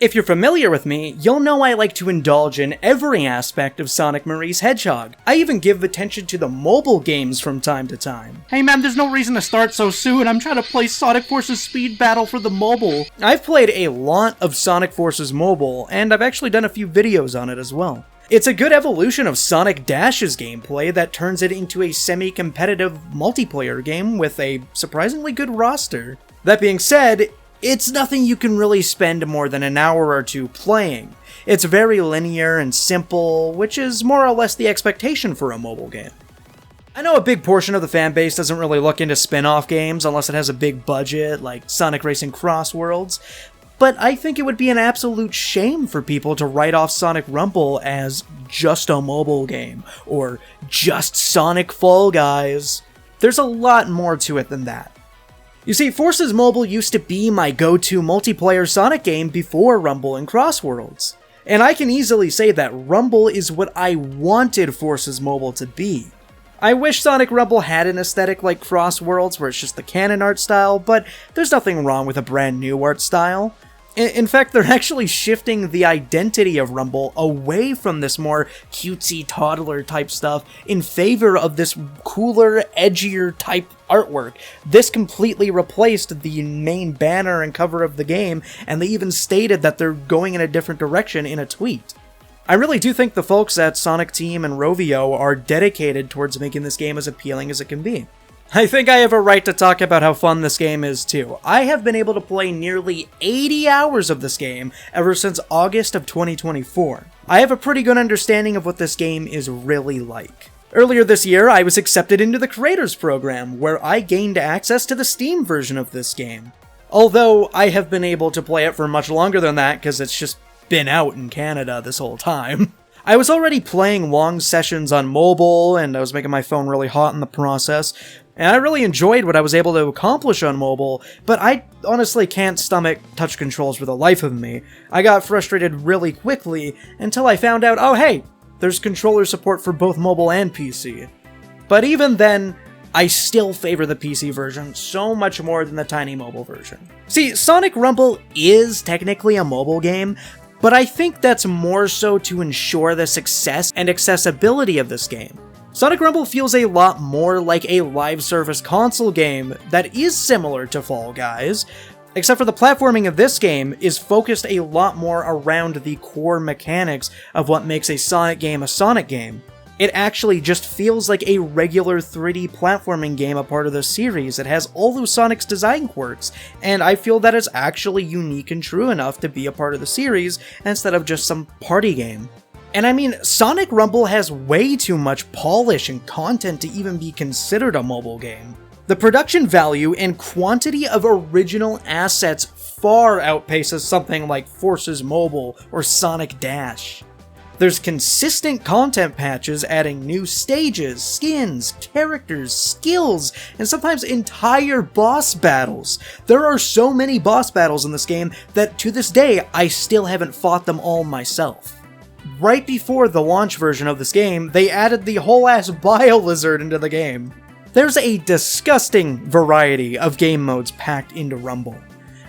If you're familiar with me, you'll know I like to indulge in every aspect of Sonic Marie's Hedgehog. I even give attention to the mobile games from time to time. Hey man, there's no reason to start so soon. I'm trying to play Sonic Forces Speed Battle for the mobile. I've played a lot of Sonic Forces Mobile, and I've actually done a few videos on it as well. It's a good evolution of Sonic Dash's gameplay that turns it into a semi-competitive multiplayer game with a surprisingly good roster. That being said, it's nothing you can really spend more than an hour or two playing. It's very linear and simple, which is more or less the expectation for a mobile game. I know a big portion of the fanbase doesn't really look into spin-off games unless it has a big budget, like Sonic Racing CrossWorlds, but I think it would be an absolute shame for people to write off Sonic Rumble as just a mobile game, or just Sonic Fall Guys. There's a lot more to it than that. You see, Forces Mobile used to be my go-to multiplayer Sonic game before Rumble and CrossWorlds. And I can easily say that Rumble is what I wanted Forces Mobile to be. I wish Sonic Rumble had an aesthetic like CrossWorlds where it's just the canon art style, but there's nothing wrong with a brand new art style. In fact, they're actually shifting the identity of Rumble away from this more cutesy toddler type stuff in favor of this cooler, edgier type artwork. This completely replaced the main banner and cover of the game, and they even stated that they're going in a different direction in a tweet. I really do think the folks at Sonic Team and Rovio are dedicated towards making this game as appealing as it can be. I think I have a right to talk about how fun this game is too. I have been able to play nearly 80 hours of this game ever since August of 2024. I have a pretty good understanding of what this game is really like. Earlier this year, I was accepted into the Creators Program, where I gained access to the Steam version of this game. Although, I have been able to play it for much longer than that because it's just been out in Canada this whole time. I was already playing long sessions on mobile, and I was making my phone really hot in the process, and I really enjoyed what I was able to accomplish on mobile, but I honestly can't stomach touch controls for the life of me. I got frustrated really quickly until I found out, oh hey, there's controller support for both mobile and PC. But even then, I still favor the PC version so much more than the tiny mobile version. See, Sonic Rumble is technically a mobile game, but I think that's more so to ensure the success and accessibility of this game. Sonic Rumble feels a lot more like a live service console game that is similar to Fall Guys, except for the platforming of this game is focused a lot more around the core mechanics of what makes a Sonic game a Sonic game. It actually just feels like a regular 3D platforming game a part of the series. It has all of Sonic's design quirks, and I feel that it's actually unique and true enough to be a part of the series instead of just some party game. And I mean, Sonic Rumble has way too much polish and content to even be considered a mobile game. The production value and quantity of original assets far outpaces something like Forces Mobile or Sonic Dash. There's consistent content patches adding new stages, skins, characters, skills, and sometimes entire boss battles. There are so many boss battles in this game that to this day I still haven't fought them all myself. Right before the launch version of this game, they added the whole ass Biolizard into the game. There's a disgusting variety of game modes packed into Rumble.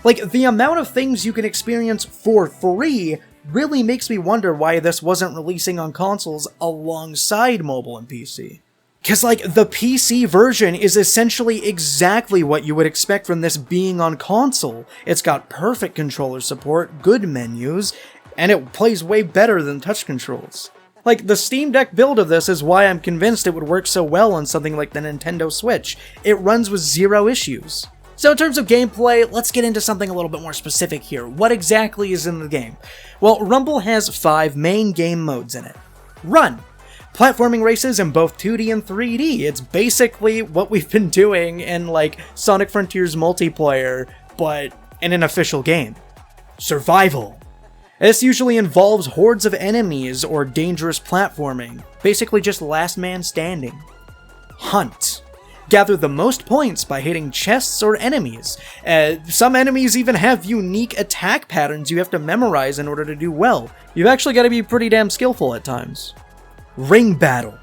Like, the amount of things you can experience for free really makes me wonder why this wasn't releasing on consoles alongside mobile and PC. Cause like, the PC version is essentially exactly what you would expect from this being on console. It's got perfect controller support, good menus, and it plays way better than touch controls. Like, the Steam Deck build of this is why I'm convinced it would work so well on something like the Nintendo Switch. It runs with zero issues. So in terms of gameplay, let's get into something a little bit more specific here. What exactly is in the game? Well, Rumble has 5 main game modes in it. Run! Platforming races in both 2D and 3D. It's basically what we've been doing in, like, Sonic Frontiers multiplayer, but in an official game. Survival. This usually involves hordes of enemies or dangerous platforming. Basically just last man standing. Hunt. Gather the most points by hitting chests or enemies. Some enemies even have unique attack patterns you have to memorize in order to do well. You've actually got to be pretty damn skillful at times. Ring battle.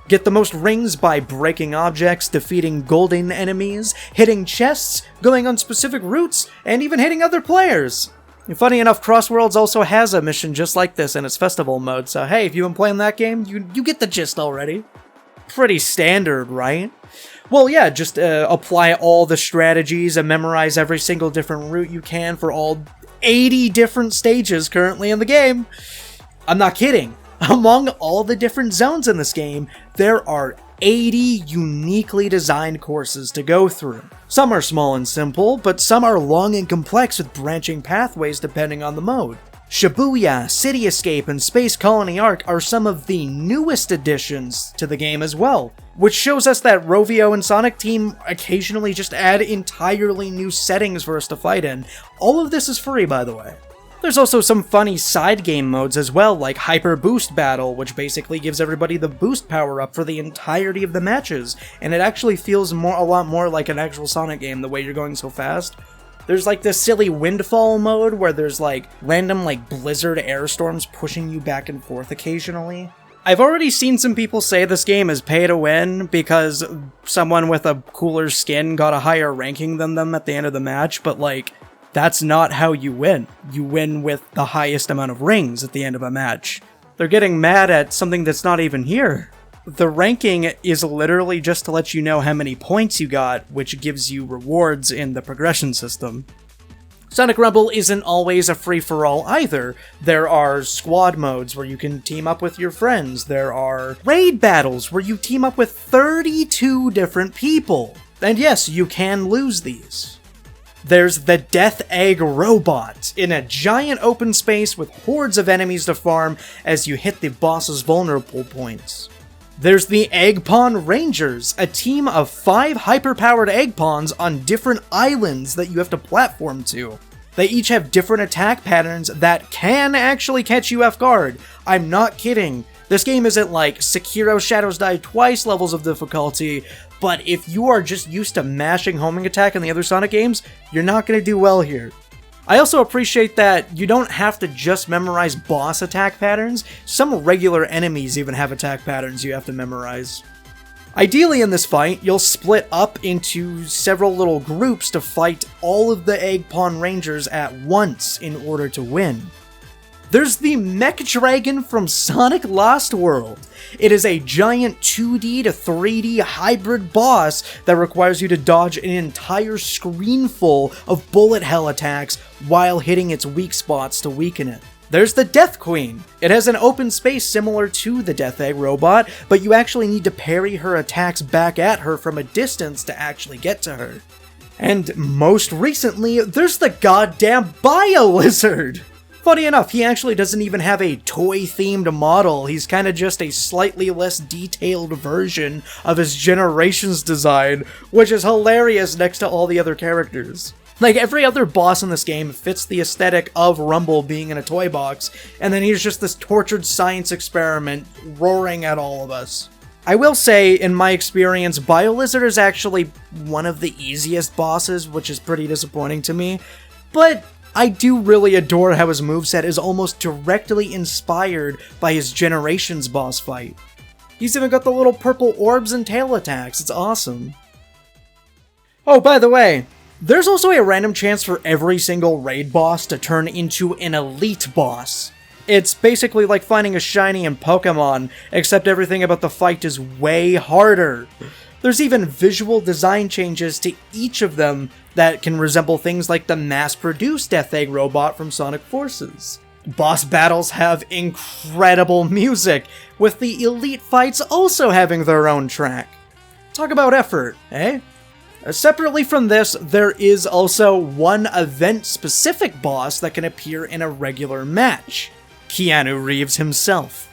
Get the most rings by breaking objects, defeating golden enemies, hitting chests, going on specific routes, and even hitting other players. Funny enough, CrossWorlds also has a mission just like this in its festival mode, so hey, if you've been playing that game, you get the gist already. Pretty standard, right? Well, yeah, just apply all the strategies and memorize every single different route you can for all 80 different stages currently in the game. I'm not kidding. Among all the different zones in this game, there are 80 uniquely designed courses to go through. Some are small and simple, but some are long and complex with branching pathways depending on the mode. Shibuya, City Escape, and Space Colony Arc are some of the newest additions to the game as well, which shows us that Rovio and Sonic Team occasionally just add entirely new settings for us to fight in. All of this is free, by the way. There's also some funny side game modes as well, like Hyper Boost Battle, which basically gives everybody the boost power up for the entirety of the matches, and it actually feels a lot more like an actual Sonic game the way you're going so fast. There's like this silly Windfall mode where there's like random like blizzard air storms pushing you back and forth occasionally. I've already seen some people say this game is pay to win because someone with a cooler skin got a higher ranking than them at the end of the match, but like, that's not how you win. You win with the highest amount of rings at the end of a match. They're getting mad at something that's not even here. The ranking is literally just to let you know how many points you got, which gives you rewards in the progression system. Sonic Rumble isn't always a free-for-all either. There are squad modes where you can team up with your friends. There are raid battles where you team up with 32 different people. And yes, you can lose these. There's the Death Egg Robot, in a giant open space with hordes of enemies to farm as you hit the boss's vulnerable points. There's the Egg Pawn Rangers, a team of 5 hyper-powered egg pawns on different islands that you have to platform to. They each have different attack patterns that can actually catch you off guard. I'm not kidding. This game isn't like Sekiro Shadows Die Twice levels of difficulty, but if you are just used to mashing homing attack in the other Sonic games, you're not going to do well here. I also appreciate that you don't have to just memorize boss attack patterns. Some regular enemies even have attack patterns you have to memorize. Ideally in this fight, you'll split up into several little groups to fight all of the Egg Pawn Rangers at once in order to win. There's the Mech Dragon from Sonic Lost World. It is a giant 2D to 3D hybrid boss that requires you to dodge an entire screen full of bullet hell attacks while hitting its weak spots to weaken it. There's the Death Queen. It has an open space similar to the Death Egg Robot, but you actually need to parry her attacks back at her from a distance to actually get to her. And most recently, there's the goddamn Biolizard! Funny enough, he actually doesn't even have a toy-themed model. He's kind of just a slightly less detailed version of his Generations design, which is hilarious next to all the other characters. Like, every other boss in this game fits the aesthetic of Rumble being in a toy box, and then he's just this tortured science experiment roaring at all of us. I will say, in my experience, Biolizard is actually one of the easiest bosses, which is pretty disappointing to me, but I do really adore how his moveset is almost directly inspired by his Generations boss fight. He's even got the little purple orbs and tail attacks, it's awesome. Oh, by the way, there's also a random chance for every single raid boss to turn into an elite boss. It's basically like finding a shiny in Pokémon, except everything about the fight is way harder. There's even visual design changes to each of them that can resemble things like the mass-produced Death Egg Robot from Sonic Forces. Boss battles have incredible music, with the elite fights also having their own track. Talk about effort, eh? Separately from this, there is also one event-specific boss that can appear in a regular match. Keanu Reeves himself.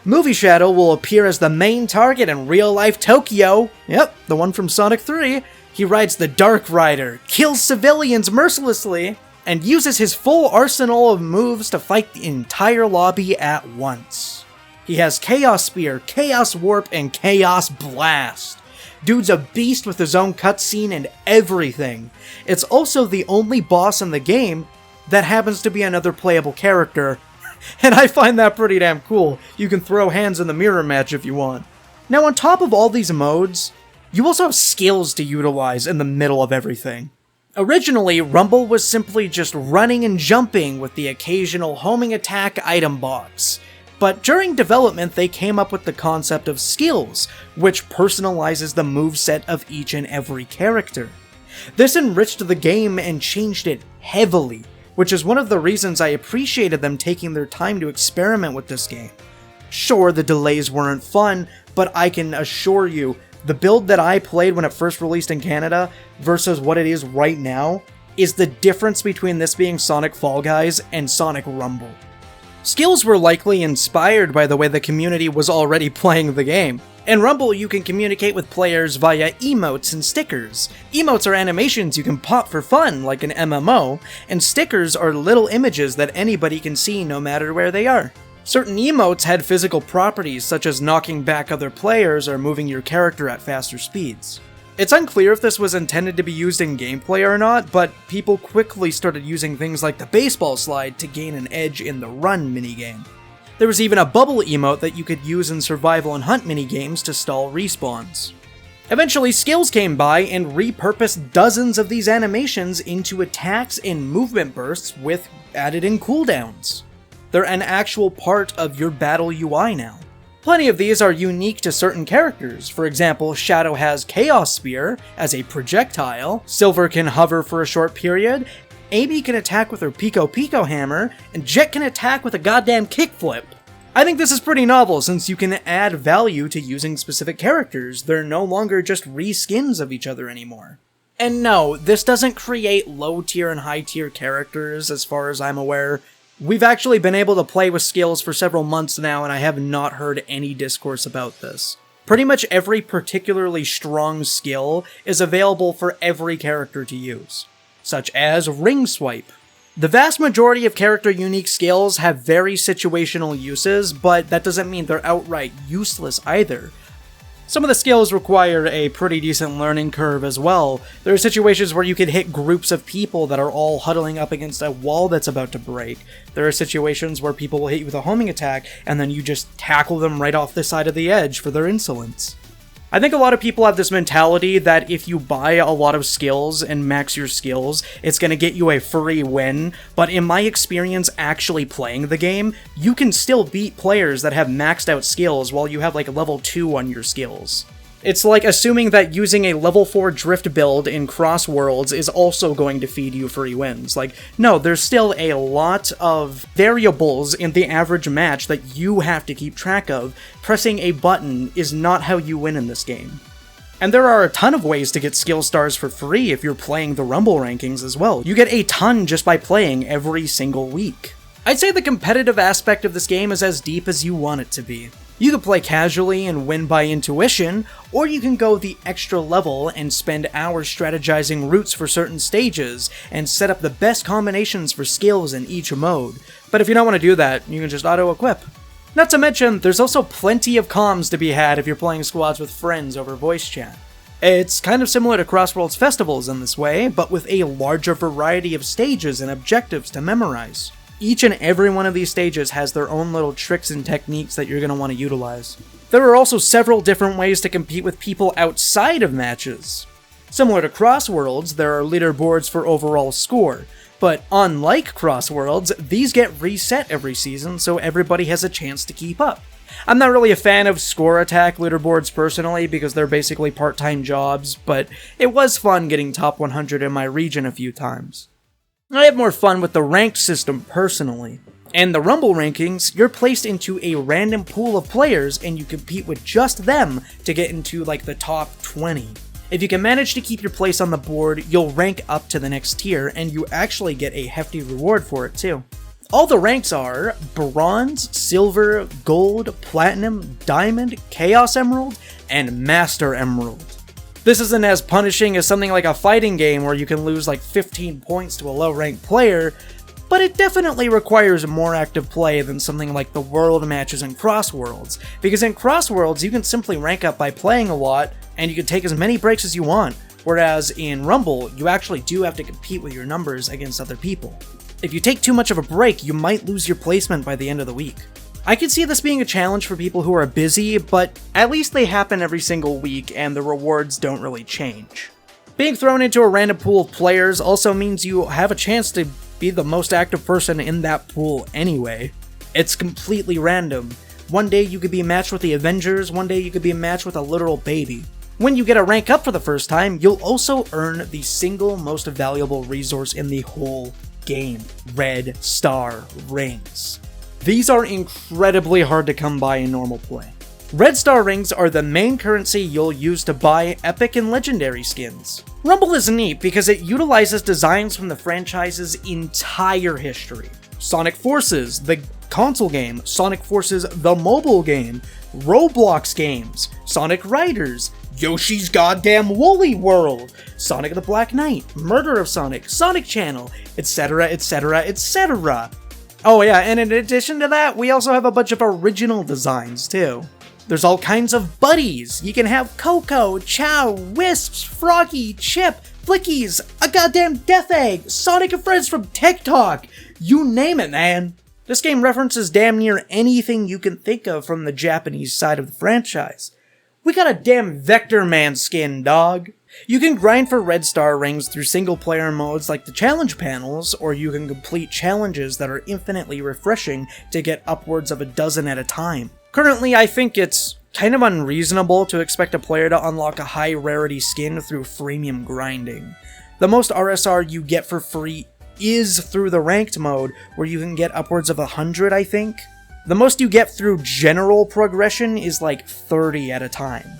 Movie Shadow will appear as the main target in real-life Tokyo. Yep, the one from Sonic 3. He rides the Dark Rider, kills civilians mercilessly, and uses his full arsenal of moves to fight the entire lobby at once. He has Chaos Spear, Chaos Warp, and Chaos Blast. Dude's a beast with his own cutscene and everything. It's also the only boss in the game that happens to be another playable character, and I find that pretty damn cool. You can throw hands in the mirror match if you want. Now, on top of all these modes, you also have skills to utilize in the middle of everything. Originally, Rumble was simply just running and jumping with the occasional homing attack item box. But during development, they came up with the concept of skills, which personalizes the moveset of each and every character. This enriched the game and changed it heavily, which is one of the reasons I appreciated them taking their time to experiment with this game. Sure, the delays weren't fun, but I can assure you, the build that I played when it first released in Canada versus what it is right now is the difference between this being Sonic Fall Guys and Sonic Rumble. Skills were likely inspired by the way the community was already playing the game. In Rumble, you can communicate with players via emotes and stickers. Emotes are animations you can pop for fun, like an MMO, and stickers are little images that anybody can see no matter where they are. Certain emotes had physical properties, such as knocking back other players or moving your character at faster speeds. It's unclear if this was intended to be used in gameplay or not, but people quickly started using things like the baseball slide to gain an edge in the run minigame. There was even a bubble emote that you could use in survival and hunt minigames to stall respawns. Eventually, Skills came by and repurposed dozens of these animations into attacks and movement bursts with added-in cooldowns. They're an actual part of your battle UI now. Plenty of these are unique to certain characters. For example, Shadow has Chaos Spear as a projectile, Silver can hover for a short period, Amy can attack with her Pico Pico hammer, and Jet can attack with a goddamn kickflip. I think this is pretty novel since you can add value to using specific characters. They're no longer just reskins of each other anymore. And no, this doesn't create low tier and high tier characters as far as I'm aware. We've actually been able to play with Skills for several months now, and I have not heard any discourse about this. Pretty much every particularly strong skill is available for every character to use, such as Ring Swipe. The vast majority of character-unique skills have very situational uses, but that doesn't mean they're outright useless either. Some of the skills require a pretty decent learning curve as well. There are situations where you can hit groups of people that are all huddling up against a wall that's about to break. There are situations where people will hit you with a homing attack, and then you just tackle them right off the side of the edge for their insolence. I think a lot of people have this mentality that if you buy a lot of skills and max your skills, it's going to get you a free win, but in my experience actually playing the game, you can still beat players that have maxed out skills while you have like level 2 on your skills. It's like assuming that using a level 4 drift build in CrossWorlds is also going to feed you free wins. Like, no, there's still a lot of variables in the average match that you have to keep track of. Pressing a button is not how you win in this game. And there are a ton of ways to get skill stars for free if you're playing the Rumble rankings as well. You get a ton just by playing every single week. I'd say the competitive aspect of this game is as deep as you want it to be. You can play casually and win by intuition, or you can go the extra level and spend hours strategizing routes for certain stages and set up the best combinations for skills in each mode. But if you don't want to do that, you can just auto-equip. Not to mention, there's also plenty of comms to be had if you're playing squads with friends over voice chat. It's kind of similar to CrossWorlds festivals in this way, but with a larger variety of stages and objectives to memorize. Each and every one of these stages has their own little tricks and techniques that you're going to want to utilize. There are also several different ways to compete with people outside of matches. Similar to CrossWorlds, there are leaderboards for overall score, but unlike CrossWorlds, these get reset every season so everybody has a chance to keep up. I'm not really a fan of score attack leaderboards personally because they're basically part-time jobs, but it was fun getting top 100 in my region a few times. I have more fun with the ranked system personally. In the Rumble rankings, you're placed into a random pool of players and you compete with just them to get into like the top 20. If you can manage to keep your place on the board, you'll rank up to the next tier and you actually get a hefty reward for it too. All the ranks are Bronze, Silver, Gold, Platinum, Diamond, Chaos Emerald, and Master Emerald. This isn't as punishing as something like a fighting game where you can lose like 15 points to a low-ranked player, but it definitely requires more active play than something like the world matches in CrossWorlds, because in CrossWorlds you can simply rank up by playing a lot, and you can take as many breaks as you want, whereas in Rumble, you actually do have to compete with your numbers against other people. If you take too much of a break, you might lose your placement by the end of the week. I could see this being a challenge for people who are busy, but at least they happen every single week and the rewards don't really change. Being thrown into a random pool of players also means you have a chance to be the most active person in that pool anyway. It's completely random. One day you could be matched with the Avengers, one day you could be matched with a literal baby. When you get a rank up for the first time, you'll also earn the single most valuable resource in the whole game, Red Star Rings. These are incredibly hard to come by in normal play. Red Star Rings are the main currency you'll use to buy epic and legendary skins. Rumble is neat because it utilizes designs from the franchise's entire history. Sonic Forces, the console game, Sonic Forces, the mobile game, Roblox games, Sonic Riders, Yoshi's Goddamn Woolly World, Sonic the Black Knight, Murder of Sonic, Sonic Channel, etc, etc, etc. Oh yeah, and in addition to that, we also have a bunch of original designs too. There's all kinds of buddies. You can have Coco, Chow, Wisps, Froggy, Chip, Flickies, a goddamn Death Egg, Sonic and Friends from TikTok. You name it, man. This game references damn near anything you can think of from the Japanese side of the franchise. We got a damn Vector Man skin, dog. You can grind for Red Star Rings through single-player modes like the challenge panels, or you can complete challenges that are infinitely refreshing to get upwards of a dozen at a time. Currently, I think it's kind of unreasonable to expect a player to unlock a high-rarity skin through freemium grinding. The most RSR you get for free is through the ranked mode, where you can get upwards of 100, I think. The most you get through general progression is like 30 at a time.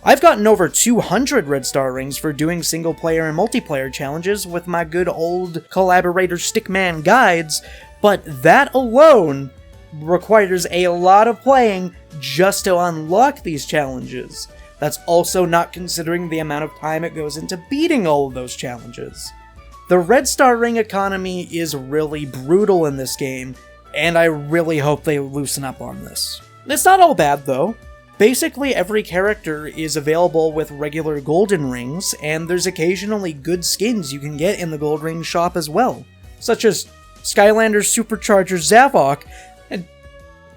I've gotten over 200 Red Star Rings for doing single player and multiplayer challenges with my good old collaborator Stickman guides, but that alone requires a lot of playing just to unlock these challenges. That's also not considering the amount of time it goes into beating all of those challenges. The Red Star Ring economy is really brutal in this game, and I really hope they loosen up on this. It's not all bad though. Basically every character is available with regular golden rings, and there's occasionally good skins you can get in the gold ring shop as well, such as Skylander's Supercharger Zavok and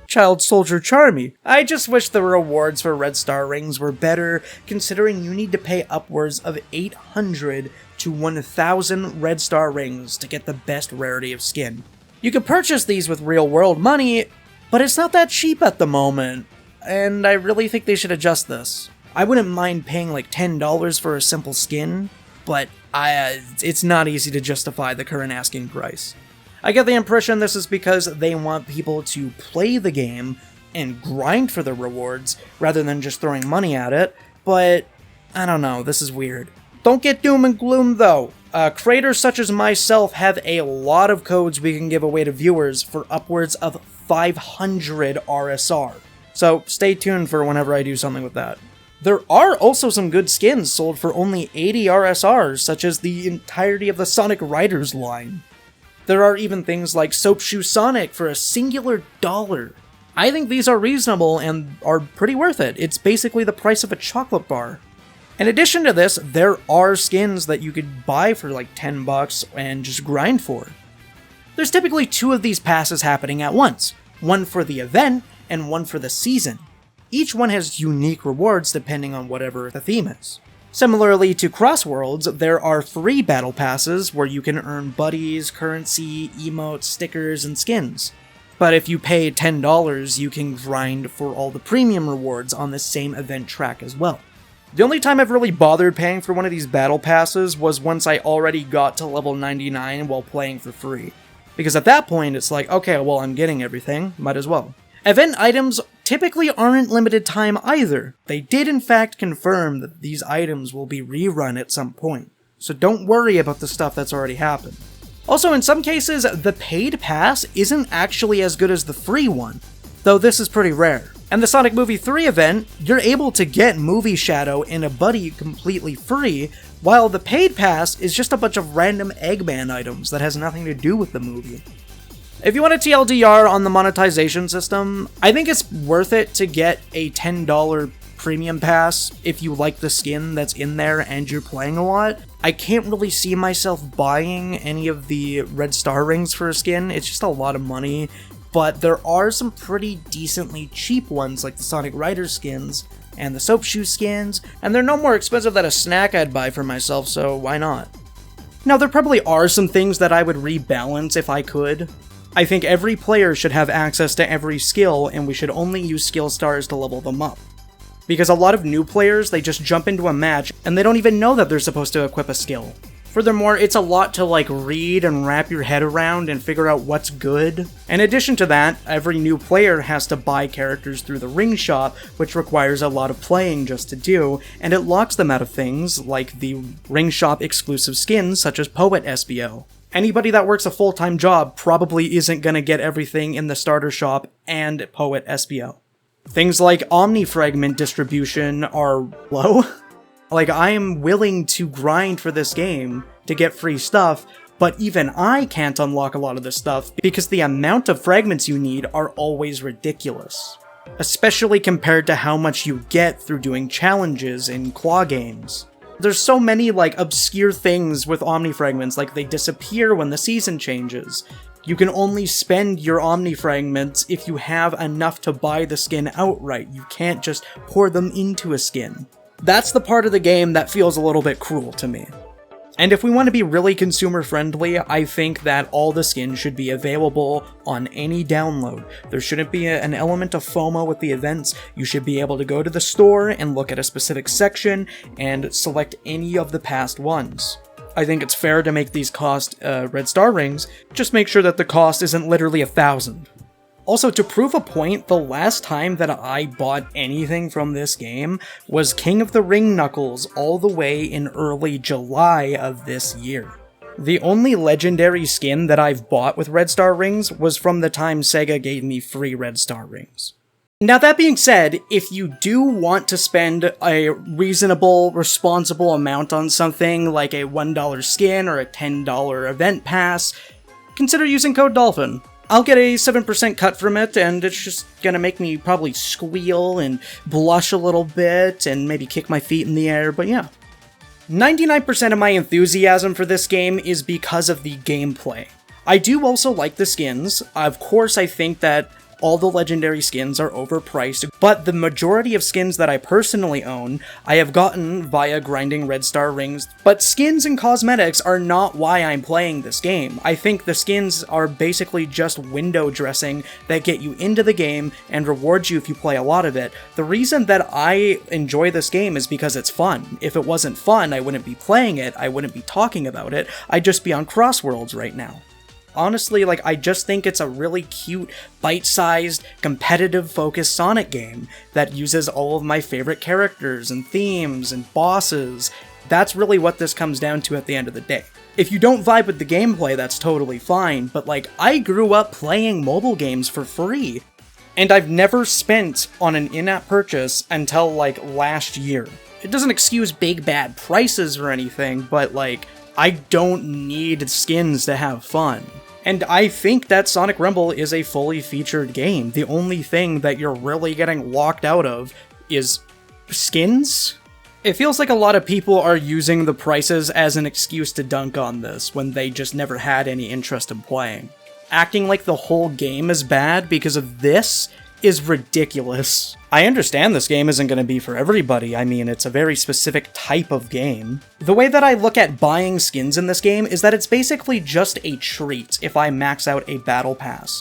Child Soldier Charmy. I just wish the rewards for Red Star Rings were better, considering you need to pay upwards of 800 to 1,000 Red Star Rings to get the best rarity of skin. You can purchase these with real-world money, but it's not that cheap at the moment, and I really think they should adjust this. I wouldn't mind paying like $10 for a simple skin, but it's not easy to justify the current asking price. I get the impression this is because they want people to play the game and grind for the rewards, rather than just throwing money at it, but I don't know, this is weird. Don't get doom and gloom though. Creators such as myself have a lot of codes we can give away to viewers for upwards of 500 RSR. So stay tuned for whenever I do something with that. There are also some good skins sold for only 80 RSRs, such as the entirety of the Sonic Riders line. There are even things like Soap Shoe Sonic for a singular $1. I think these are reasonable and are pretty worth it. It's basically the price of a chocolate bar. In addition to this, there are skins that you could buy for like $10 and just grind for. There's typically 2 of these passes happening at once, one for the event and one for the season. Each one has unique rewards depending on whatever the theme is. Similarly to CrossWorlds, there are 3 battle passes where you can earn buddies, currency, emotes, stickers, and skins. But if you pay $10, you can grind for all the premium rewards on the same event track as well. The only time I've really bothered paying for one of these battle passes was once I already got to level 99 while playing for free. Because at that point, it's like, okay, well, I'm getting everything, might as well. Event items typically aren't limited time either. They did in fact confirm that these items will be rerun at some point. So don't worry about the stuff that's already happened. Also, in some cases, the paid pass isn't actually as good as the free one, though this is pretty rare. And the Sonic Movie 3 event, you're able to get Movie Shadow and a buddy completely free, while the paid pass is just a bunch of random Eggman items that has nothing to do with the movie. If you want a TLDR on the monetization system, I think it's worth it to get a $10 premium pass if you like the skin that's in there and you're playing a lot. I can't really see myself buying any of the Red Star Rings for a skin, it's just a lot of money. But there are some pretty decently cheap ones like the Sonic Riders skins and the soap shoe skins, and they're no more expensive than a snack I'd buy for myself, so why not? Now, there probably are some things that I would rebalance if I could. I think every player should have access to every skill, and we should only use skill stars to level them up. Because a lot of new players, they just jump into a match, and they don't even know that they're supposed to equip a skill. Furthermore, it's a lot to read and wrap your head around and figure out what's good. In addition to that, every new player has to buy characters through the ring shop, which requires a lot of playing just to do, and it locks them out of things like the ring shop exclusive skins such as Poet SBO. Anybody that works a full-time job probably isn't gonna get everything in the starter shop and Poet SBO. Things like Omni-Fragment distribution are low. I am willing to grind for this game to get free stuff, but even I can't unlock a lot of this stuff because the amount of fragments you need are always ridiculous. Especially compared to how much you get through doing challenges in claw games. There's so many obscure things with Omni-Fragments, they disappear when the season changes. You can only spend your Omni-Fragments if you have enough to buy the skin outright. You can't just pour them into a skin. That's the part of the game that feels a little bit cruel to me. And if we want to be really consumer friendly, I think that all the skins should be available on any download. There shouldn't be an element of FOMO with the events. You should be able to go to the store and look at a specific section and select any of the past ones. I think it's fair to make these cost red star rings, just make sure that the cost isn't literally 1,000. Also, to prove a point, the last time that I bought anything from this game was King of the Ring Knuckles all the way in early July of this year. The only legendary skin that I've bought with red star rings was from the time Sega gave me free red star rings. Now that being said, if you do want to spend a reasonable, responsible amount on something like a $1 skin or a $10 event pass, consider using code DOLPHIN. I'll get a 7% cut from it, and it's just gonna make me probably squeal and blush a little bit, and maybe kick my feet in the air, but yeah. 99% of my enthusiasm for this game is because of the gameplay. I do also like the skins. Of course, I think that all the legendary skins are overpriced, but the majority of skins that I personally own, I have gotten via grinding red star rings, but skins and cosmetics are not why I'm playing this game. I think the skins are basically just window dressing that get you into the game and reward you if you play a lot of it. The reason that I enjoy this game is because it's fun. If it wasn't fun, I wouldn't be playing it, I wouldn't be talking about it, I'd just be on CrossWorlds right now. Honestly, I just think it's a really cute, bite-sized, competitive-focused Sonic game that uses all of my favorite characters and themes and bosses. That's really what this comes down to at the end of the day. If you don't vibe with the gameplay, that's totally fine, but I grew up playing mobile games for free. And I've never spent on an in-app purchase until last year. It doesn't excuse big bad prices or anything, but I don't need skins to have fun. And I think that Sonic Rumble is a fully featured game. The only thing that you're really getting locked out of is skins? It feels like a lot of people are using the prices as an excuse to dunk on this when they just never had any interest in playing. Acting like the whole game is bad because of this is ridiculous. I understand this game isn't going to be for everybody. I mean, it's a very specific type of game. The way that I look at buying skins in this game is that it's basically just a treat if I max out a battle pass.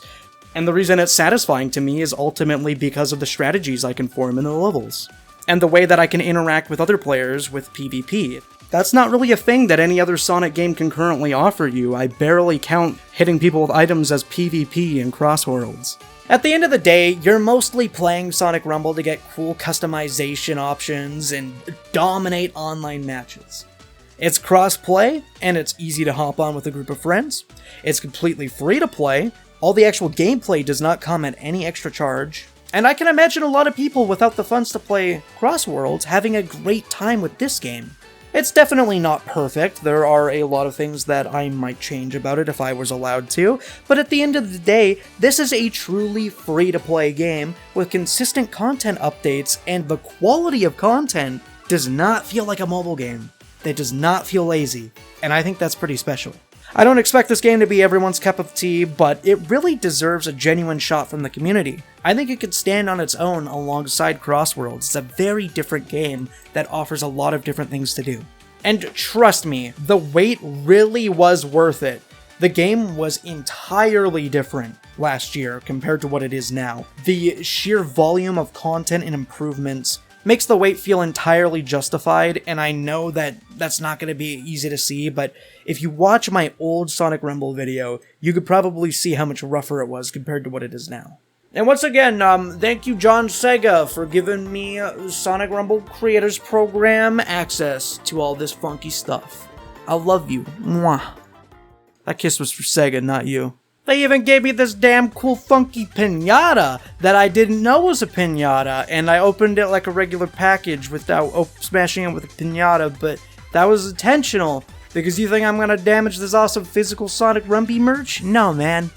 And the reason it's satisfying to me is ultimately because of the strategies I can form in the levels. And the way that I can interact with other players with PvP. That's not really a thing that any other Sonic game can currently offer you. I barely count hitting people with items as PvP in CrossWorlds. At the end of the day, you're mostly playing Sonic Rumble to get cool customization options and dominate online matches. It's cross-play, and it's easy to hop on with a group of friends. It's completely free to play. All the actual gameplay does not come at any extra charge. And I can imagine a lot of people without the funds to play CrossWorlds having a great time with this game. It's definitely not perfect. There are a lot of things that I might change about it if I was allowed to, but at the end of the day, this is a truly free-to-play game with consistent content updates, and the quality of content does not feel like a mobile game. It does not feel lazy, and I think that's pretty special. I don't expect this game to be everyone's cup of tea, but it really deserves a genuine shot from the community. I think it could stand on its own alongside CrossWorlds. It's a very different game that offers a lot of different things to do. And trust me, the wait really was worth it. The game was entirely different last year compared to what it is now. The sheer volume of content and improvements makes the wait feel entirely justified, and I know that that's not going to be easy to see, but if you watch my old Sonic Rumble video, you could probably see how much rougher it was compared to what it is now. And once again, thank you John Sega for giving me Sonic Rumble Creators Program access to all this funky stuff. I love you. Mwah. That kiss was for Sega, not you. They even gave me this damn cool funky piñata that I didn't know was a piñata, and I opened it like a regular package without smashing it with a piñata, but that was intentional, because you think I'm gonna damage this awesome physical Sonic Rumpy merch? No, man.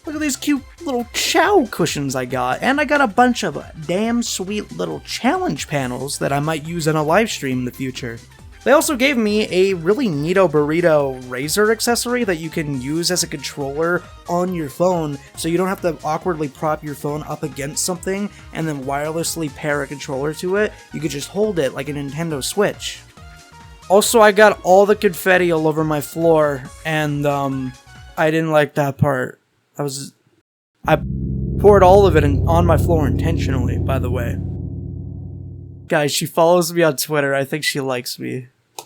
Look at these cute little chow cushions I got, and I got a bunch of damn sweet little challenge panels that I might use in a live stream in the future. They also gave me a really neato burrito razor accessory that you can use as a controller on your phone, so you don't have to awkwardly prop your phone up against something and then wirelessly pair a controller to it. You could just hold it like a Nintendo Switch. Also, I got all the confetti all over my floor, and I didn't like that part. I poured all of it on my floor intentionally, by the way. Guys, she follows me on Twitter. I think she likes me.